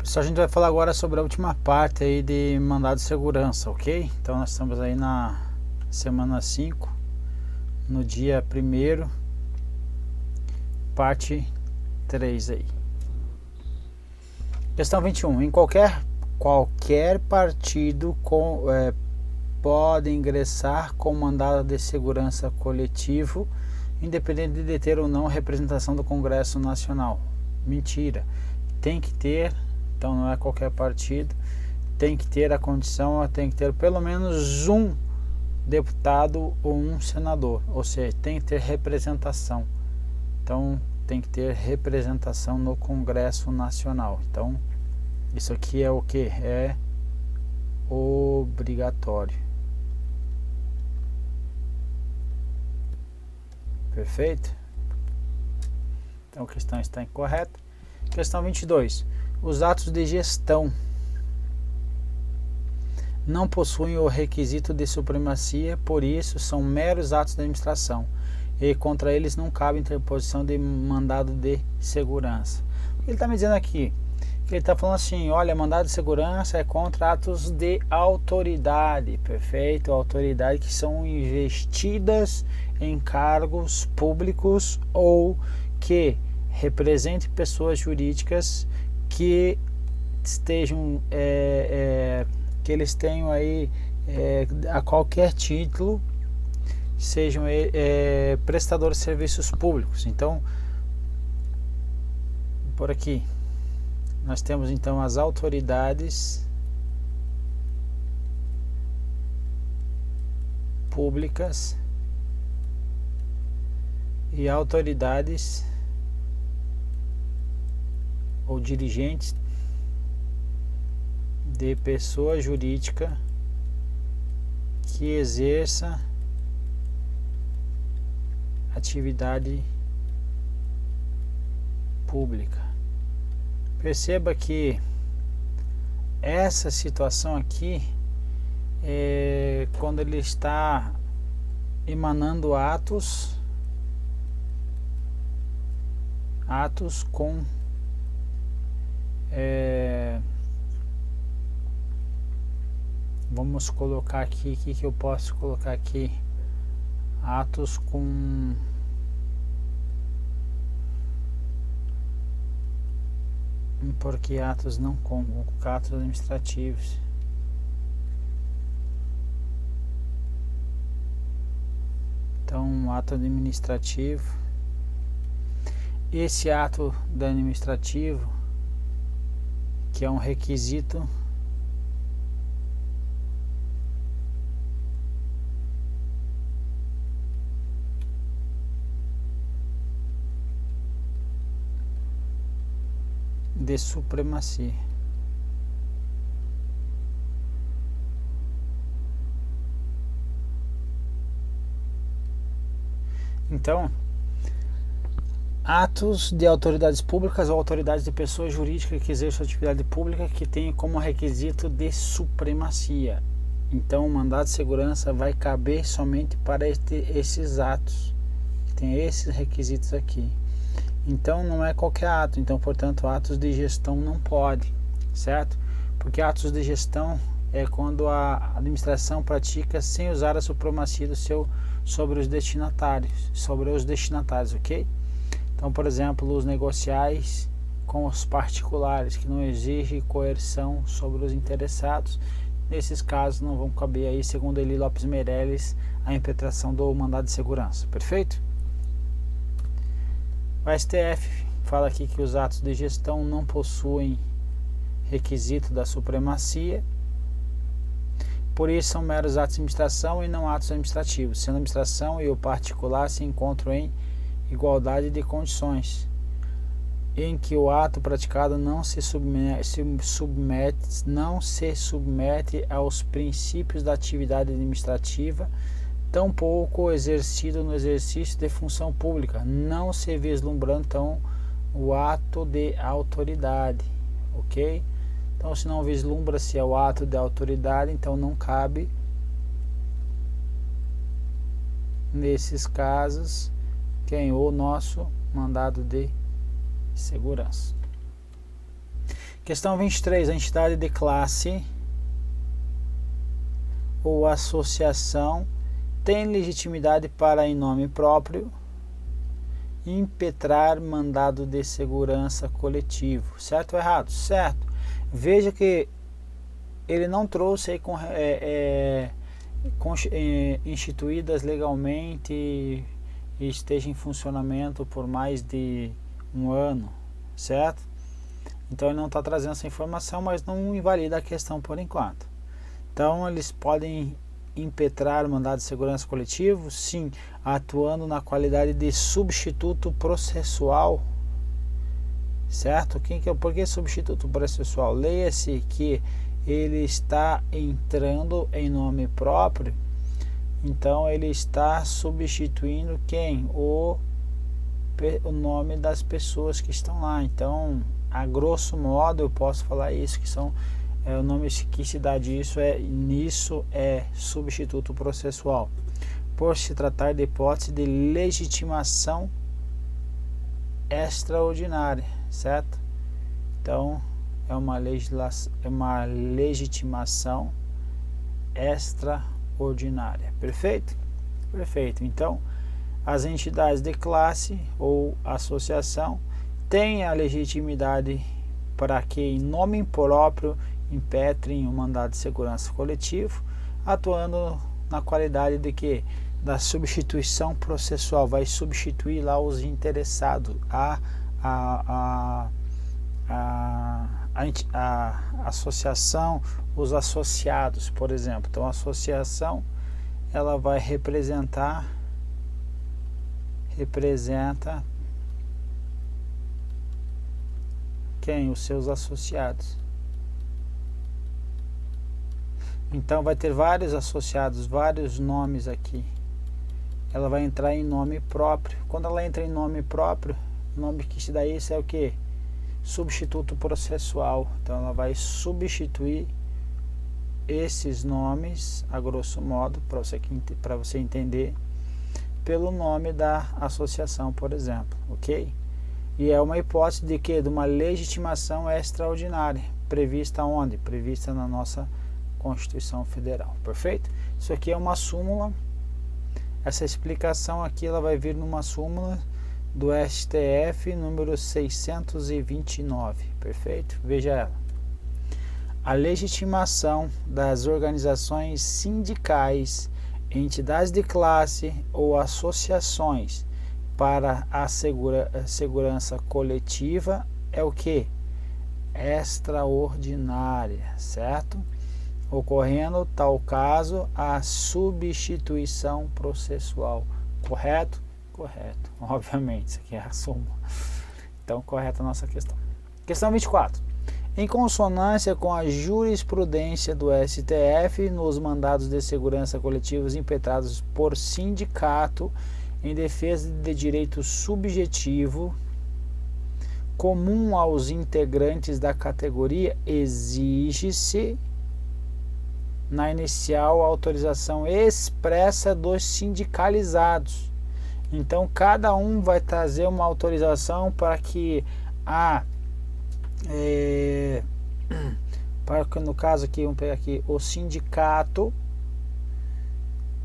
Pessoal, a gente vai falar agora sobre a última parte aí de mandado de segurança, ok? Então nós estamos aí na semana 5, no dia 1º, parte 3 aí. Questão 21. Em qualquer partido pode ingressar com mandado de segurança coletivo, independente de ter ou não representação do Congresso Nacional. Mentira. Tem que ter, então não é qualquer partido, tem que ter a condição, tem que ter pelo menos um deputado ou um senador, ou seja, tem que ter representação. Então tem que ter representação no Congresso Nacional. Então isso aqui é o que? É obrigatório. Perfeito? Então a questão está incorreta. Questão 22. Os atos de gestão não possuem o requisito de supremacia, por isso são meros atos de administração e contra eles não cabe interposição de mandado de segurança. O que ele está me dizendo aqui? Ele está falando assim, olha, mandado de segurança é contra atos de autoridade, perfeito? Autoridade que são investidas em cargos públicos ou que represente pessoas jurídicas que estejam, que eles tenham aí a qualquer título, sejam prestadores de serviços públicos. Então, por aqui, nós temos então as autoridades públicas e autoridades ou dirigentes de pessoa jurídica que exerça atividade pública. Perceba que essa situação aqui é quando ele está emanando atos com vamos colocar aqui, o que eu posso colocar aqui? Atos com porque atos não com atos administrativos. Então, um ato administrativo. Esse ato administrativo, que é um requisito de supremacia. Então, atos de autoridades públicas ou autoridades de pessoa jurídica que exerçam atividade pública que tem como requisito de supremacia. Então, o mandado de segurança vai caber somente para esses atos, que tem esses requisitos aqui. Então, não é qualquer ato. Então, portanto, atos de gestão não pode, certo? Porque atos de gestão é quando a administração pratica sem usar a supremacia sobre os destinatários, ok? Então, por exemplo, os negociais com os particulares, que não exigem coerção sobre os interessados. Nesses casos, não vão caber aí, segundo Eli Lopes Meirelles, a impetração do mandado de segurança. Perfeito? O STF fala aqui que os atos de gestão não possuem requisito da supremacia, por isso são meros atos de administração e não atos administrativos, sendo a administração e o particular se encontram em igualdade de condições, em que o ato praticado não se submete aos princípios da atividade administrativa, tampouco exercido no exercício de função pública, não se vislumbrando então o ato de autoridade, ok? Então, se não vislumbra-se o ato de autoridade, então não cabe, nesses casos, o nosso mandado de segurança. Questão 23. A entidade de classe ou associação tem legitimidade para, em nome próprio, impetrar mandado de segurança coletivo. Certo ou errado? Certo. Veja que ele não trouxe aí instituídas legalmente e esteja em funcionamento por mais de um ano, certo? Então ele não está trazendo essa informação, mas não invalida a questão por enquanto. Então eles podem impetrar o mandado de segurança coletivo, sim, atuando na qualidade de substituto processual, certo? Por que substituto processual? Leia-se que ele está entrando em nome próprio, então ele está substituindo quem? O nome das pessoas que estão lá. Então, a grosso modo, eu posso falar isso, que são o nome que se dá disso nisso é substituto processual, por se tratar de hipótese de legitimação extraordinária, certo? Então, é uma legitimação extraordinária. Perfeito? Perfeito. Então, as entidades de classe ou associação têm a legitimidade para que, em nome próprio, impetrem o mandado de segurança coletivo, atuando na qualidade de que? Da substituição processual. Vai substituir lá os interessados, a associação, os associados, por exemplo. Então a associação ela vai representa quem? Os seus associados. Então vai ter vários associados, vários nomes aqui. Ela vai entrar em nome próprio. Quando ela entra em nome próprio, o nome que se dá isso é o que? Substituto processual. Então ela vai substituir esses nomes, a grosso modo, para você entender, pelo nome da associação, por exemplo, ok? E é uma hipótese de que? De uma legitimação extraordinária, prevista onde? Prevista na nossa Constituição Federal, perfeito? Isso aqui é uma súmula, essa explicação aqui ela vai vir numa súmula do STF número 629, perfeito? Veja ela. A legitimação das organizações sindicais, entidades de classe ou associações para a segurança coletiva é o que? Extraordinária, certo? Ocorrendo tal caso a substituição processual, correto? Correto, obviamente, isso aqui é a súmula. Então, correta a nossa questão. Questão 24. Em consonância com a jurisprudência do STF nos mandados de segurança coletivos impetrados por sindicato em defesa de direito subjetivo comum aos integrantes da categoria, exige-se na inicial autorização expressa dos sindicalizados. Então cada um vai trazer uma autorização para que para que no caso aqui, vamos pegar aqui, o sindicato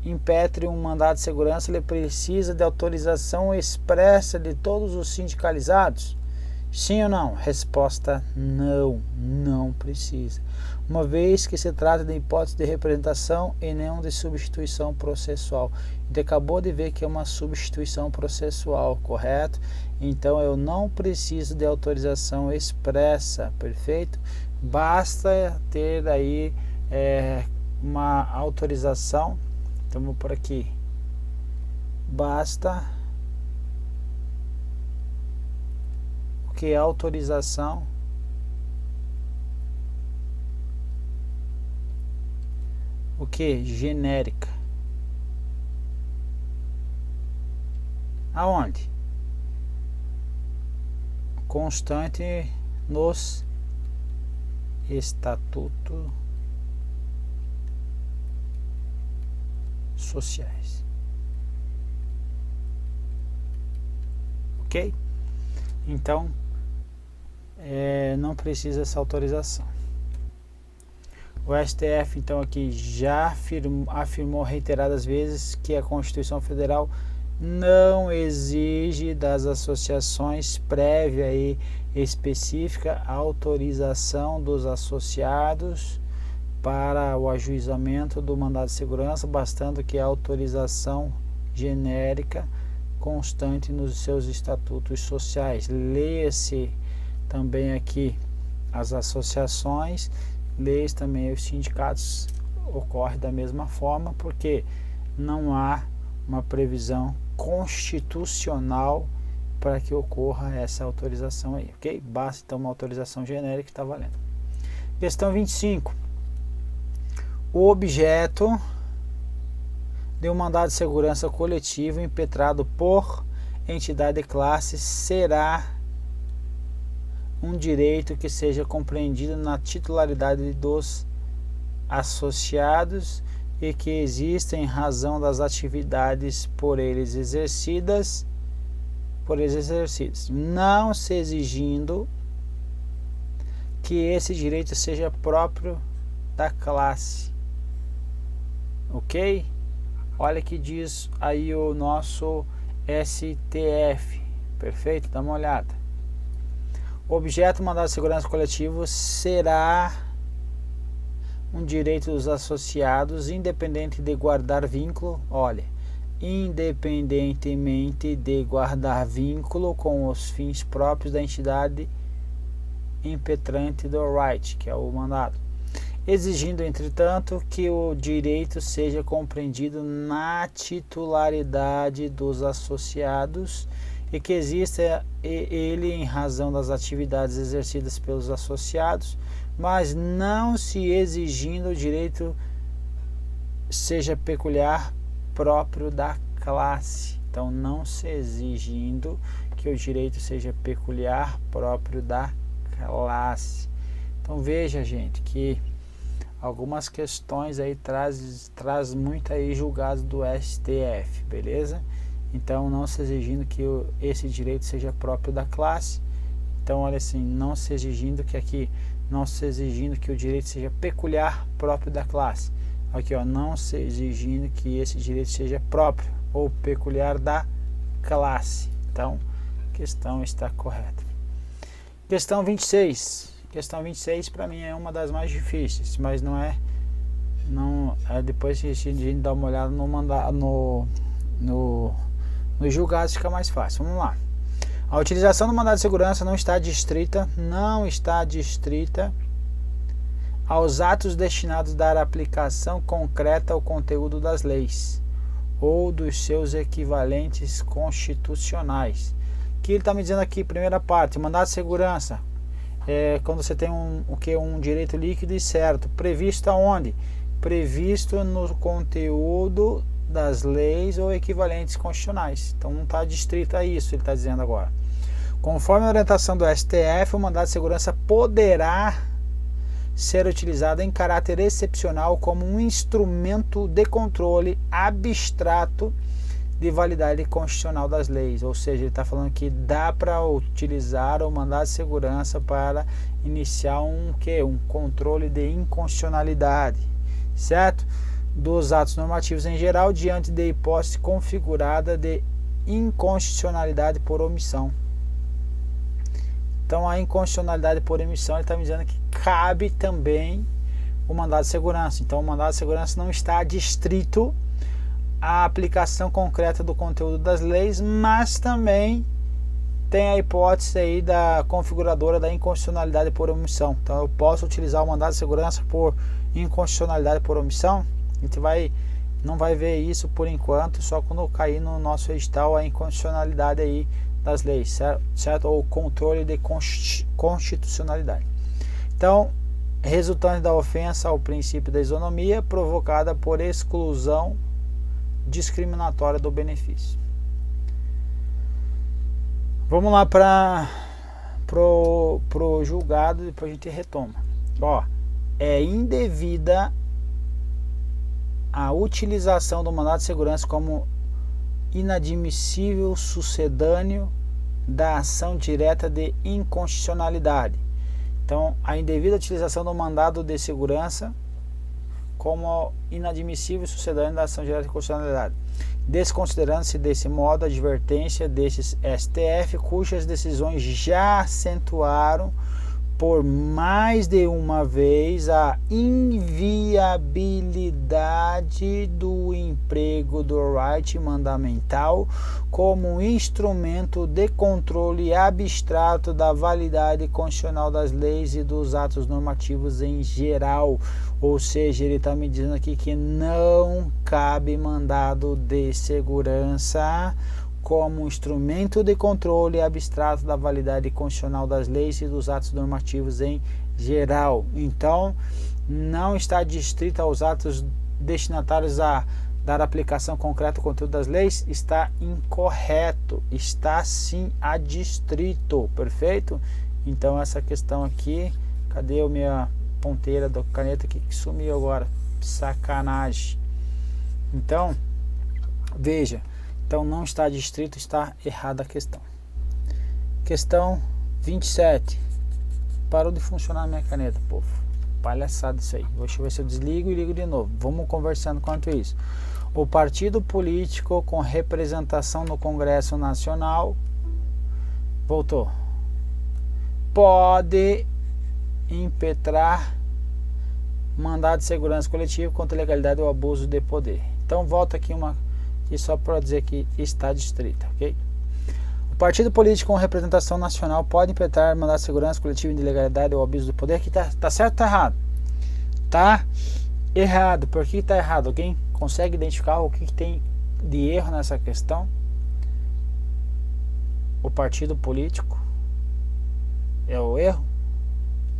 impetre um mandado de segurança, ele precisa de autorização expressa de todos os sindicalizados? Sim ou não? Resposta: não, não precisa. Uma vez que se trata de hipótese de representação e não de substituição processual. Você acabou de ver que é uma substituição processual, correto? Então eu não preciso de autorização expressa, perfeito? Basta ter aí uma autorização. Então vou por aqui. Basta o que? Autorização o que? Genérica. Aonde? Constante nos estatutos sociais. Ok? Então, não precisa essa autorização. O STF, então, aqui já afirmou reiteradas vezes que a Constituição Federal não exige das associações prévia e específica autorização dos associados para o ajuizamento do mandado de segurança, bastando que a autorização genérica constante nos seus estatutos sociais. Leia-se também aqui as associações, leia-se também os sindicatos, ocorre da mesma forma, porque não há uma previsão constitucional para que ocorra essa autorização aí, ok? Basta então uma autorização genérica que está valendo. Questão 25. O objeto de um mandado de segurança coletivo impetrado por entidade de classe será um direito que seja compreendido na titularidade dos associados e que exista em razão das atividades por eles exercidas, não se exigindo que esse direito seja próprio da classe. Ok? Olha que diz aí o nosso STF. Perfeito? Dá uma olhada. O objeto do mandado de segurança coletivo será um direito dos associados, independente de guardar vínculo. Olha, independentemente de guardar vínculo com os fins próprios da entidade impetrante do right, que é o mandado, exigindo, entretanto, que o direito seja compreendido na titularidade dos associados e que exista ele em razão das atividades exercidas pelos associados, mas não se exigindo o direito seja peculiar próprio da classe. Então, não se exigindo que o direito seja peculiar próprio da classe. Então, veja, gente, que algumas questões aí traz muito aí julgados do STF, beleza? Então, não se exigindo que esse direito seja próprio da classe. Então, olha assim, não se exigindo que o direito seja peculiar próprio da classe. Aqui, ó, não se exigindo que esse direito seja próprio ou peculiar da classe. Então, a questão está correta. Questão 26. Questão 26 para mim é uma das mais difíceis, mas não é depois que a gente dá uma olhada no julgados fica mais fácil. Vamos lá. A utilização do mandado de segurança não está distrita aos atos destinados a dar aplicação concreta ao conteúdo das leis ou dos seus equivalentes constitucionais. O que ele está me dizendo aqui, primeira parte, mandado de segurança, quando você tem um direito líquido e certo, previsto aonde? Previsto no conteúdo das leis ou equivalentes constitucionais. Então não está distrito a isso, ele está dizendo agora. Conforme a orientação do STF, o mandado de segurança poderá ser utilizado em caráter excepcional como um instrumento de controle abstrato de validade constitucional das leis. Ou seja, ele está falando que dá para utilizar o mandado de segurança para iniciar um controle de inconstitucionalidade, certo? Dos atos normativos em geral, diante de hipótese configurada de inconstitucionalidade por omissão. Então, a inconstitucionalidade por omissão, ele está me dizendo que cabe também o mandado de segurança. Então, o mandado de segurança não está distrito à aplicação concreta do conteúdo das leis, mas também tem a hipótese aí da configuradora da inconstitucionalidade por omissão. Então, eu posso utilizar o mandado de segurança por inconstitucionalidade por omissão. A gente não vai ver isso por enquanto, só quando cair no nosso edital a inconstitucionalidade aí das leis, certo? Ou controle de constitucionalidade. Então, resultante da ofensa ao princípio da isonomia provocada por exclusão discriminatória do benefício. Vamos lá para pro julgado, depois a gente retoma. Ó, é indevida a utilização do mandado de segurança como inadmissível sucedâneo da ação direta de inconstitucionalidade. Então, a indevida utilização do mandado de segurança como inadmissível sucedâneo da ação direta de inconstitucionalidade, desconsiderando-se desse modo a advertência destes STF, cujas decisões já acentuaram por mais de uma vez a inviabilidade do emprego do right mandamental como instrumento de controle abstrato da validade constitucional das leis e dos atos normativos em geral. Ou seja, ele está me dizendo aqui que não cabe mandado de segurança como instrumento de controle abstrato da validade constitucional das leis e dos atos normativos em geral. Então, não está adstrito aos atos destinatários a dar aplicação concreta ao conteúdo das leis, está incorreto, está sim adstrito, perfeito? Então, essa questão aqui, cadê a minha ponteira da caneta aqui que sumiu agora? Sacanagem. Então, veja. Então, não está distrito, está errada a questão. Questão 27. Parou de funcionar a minha caneta, povo. Palhaçada isso aí. Deixa eu ver se eu desligo e ligo de novo. Vamos conversando quanto isso. O partido político com representação no Congresso Nacional voltou. Pode impetrar mandado de segurança coletivo contra a ilegalidade ou abuso de poder. Então, volta aqui e só para dizer que está distrita, ok? O partido político com representação nacional pode impetrar mandado de segurança coletiva de ilegalidade ou abuso do poder. Aqui tá certo ou tá errado? Tá errado. Por que tá errado? Alguém consegue identificar o que tem de erro nessa questão? O partido político é o erro?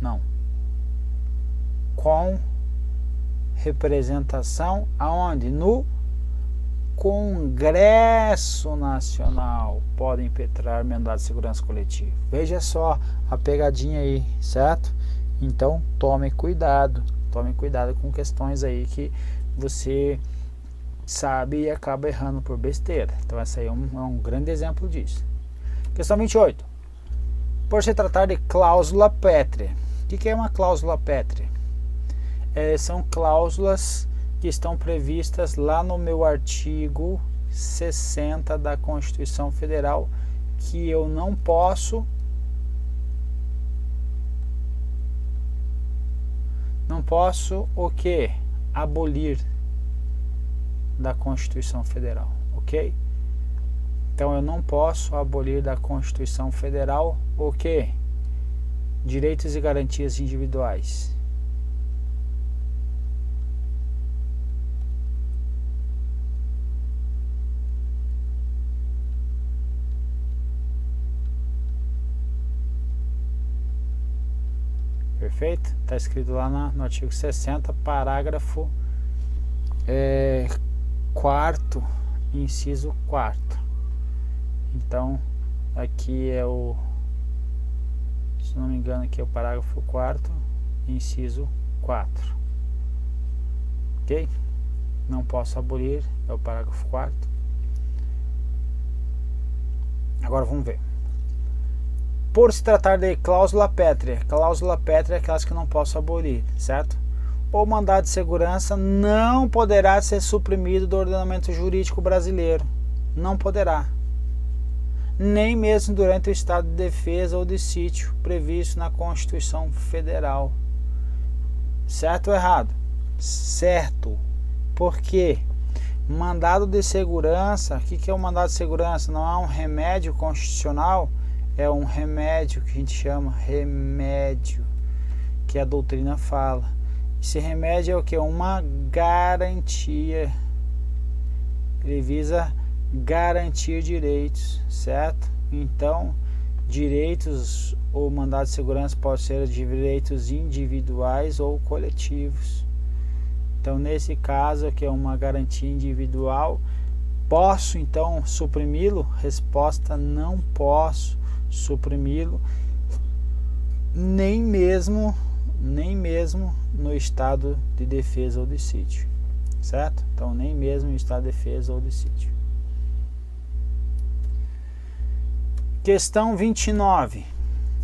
Não. Com representação aonde? No Congresso Nacional podem impetrar mandado de segurança coletivo. Veja só a pegadinha aí, certo? Então tome cuidado com questões aí que você sabe e acaba errando por besteira. Então essa aí é um grande exemplo disso. Questão 28. Por se tratar de cláusula pétrea. O que é uma cláusula pétrea? São cláusulas que estão previstas lá no meu artigo 60 da Constituição Federal, que eu não posso o que? Abolir da Constituição Federal, ok? Então eu não posso abolir da Constituição Federal o que? Direitos e garantias individuais. Perfeito? Está escrito lá no artigo 60, parágrafo 4º, inciso 4º. Então, aqui é se não me engano, aqui é o parágrafo 4º, inciso 4. Ok? Não posso abolir, é o parágrafo 4º. Agora vamos ver. Por se tratar de cláusula pétrea é aquelas que não posso abolir, certo? O mandado de segurança não poderá ser suprimido do ordenamento jurídico brasileiro. Não poderá. Nem mesmo durante o estado de defesa ou de sítio previsto na Constituição Federal. Certo ou errado? Certo. Por quê? Mandado de segurança, o que é o mandado de segurança? Não é um remédio constitucional? É um remédio que a gente chama remédio, que a doutrina fala. Esse remédio é o que? Uma garantia. Ele visa garantir direitos, certo? Então, direitos ou mandado de segurança pode ser direitos individuais ou coletivos. Então, nesse caso, que é uma garantia individual, posso então suprimi-lo? Resposta: não posso suprimi-lo, nem mesmo no estado de defesa ou de sítio, certo? Então, nem mesmo no estado de defesa ou de sítio. Questão 29.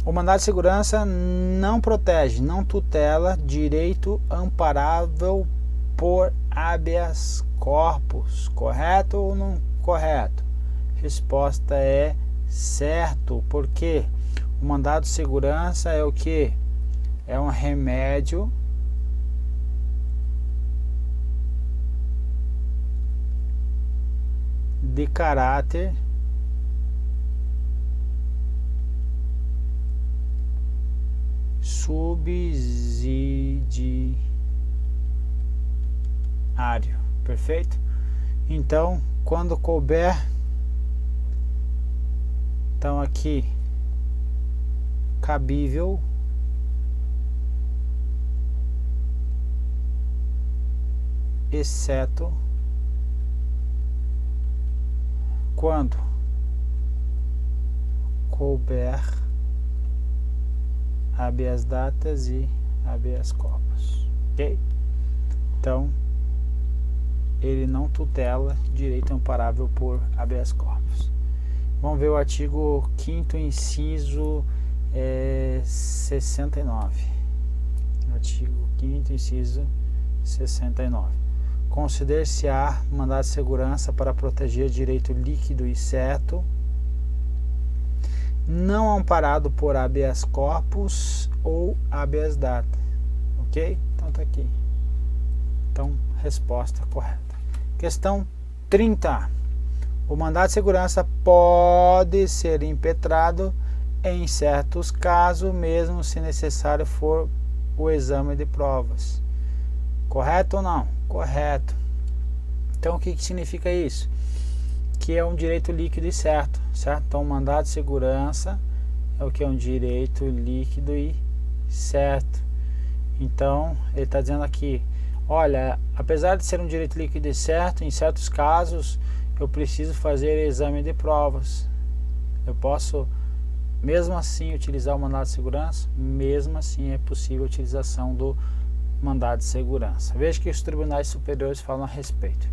O mandado de segurança não protege, não tutela direito amparável por habeas corpus. Correto ou não correto? Resposta é certo, porque o mandado de segurança é o que? É um remédio de caráter subsidiário, perfeito? Então, quando couber, então aqui, cabível, exceto quando couber habeas datas e habeas corpus, ok? Então, ele não tutela direito amparável por habeas corpus. Vamos ver o artigo 5º, inciso 69. Artigo 5º, inciso 69. Consider-se-á mandado de segurança para proteger direito líquido e certo, não amparado por habeas corpus ou habeas data, ok? Então tá aqui. Então, resposta correta. Questão 30. O mandado de segurança pode ser impetrado em certos casos, mesmo se necessário for o exame de provas. Correto ou não? Correto. Então, o que significa isso? Que é um direito líquido e certo, certo? Então, o mandado de segurança é o que é um direito líquido e certo. Então, ele está dizendo aqui, olha, apesar de ser um direito líquido e certo, em certos casos eu preciso fazer exame de provas. Eu posso, mesmo assim, utilizar o mandado de segurança? Mesmo assim, é possível a utilização do mandado de segurança. Veja que os tribunais superiores falam a respeito.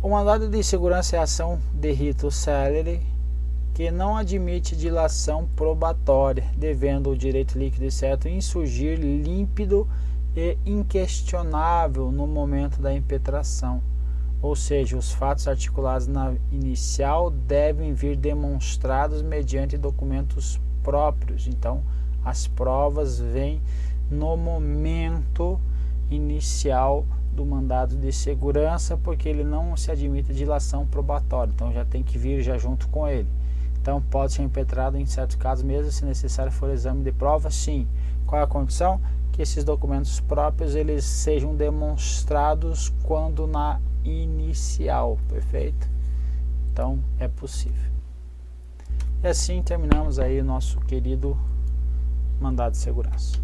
O mandado de segurança é ação de rito célere que não admite dilação probatória, devendo o direito líquido e certo insurgir límpido e inquestionável no momento da impetração. Ou seja, os fatos articulados na inicial devem vir demonstrados mediante documentos próprios. Então, as provas vêm no momento inicial do mandado de segurança, porque ele não se admite dilação probatória, então já tem que vir já junto com ele. Então pode ser impetrado em certos casos, mesmo se necessário for exame de prova, sim. Qual é a condição? Que esses documentos próprios eles sejam demonstrados quando na inicial, perfeito? Então é possível. E assim terminamos aí o nosso querido mandado de segurança.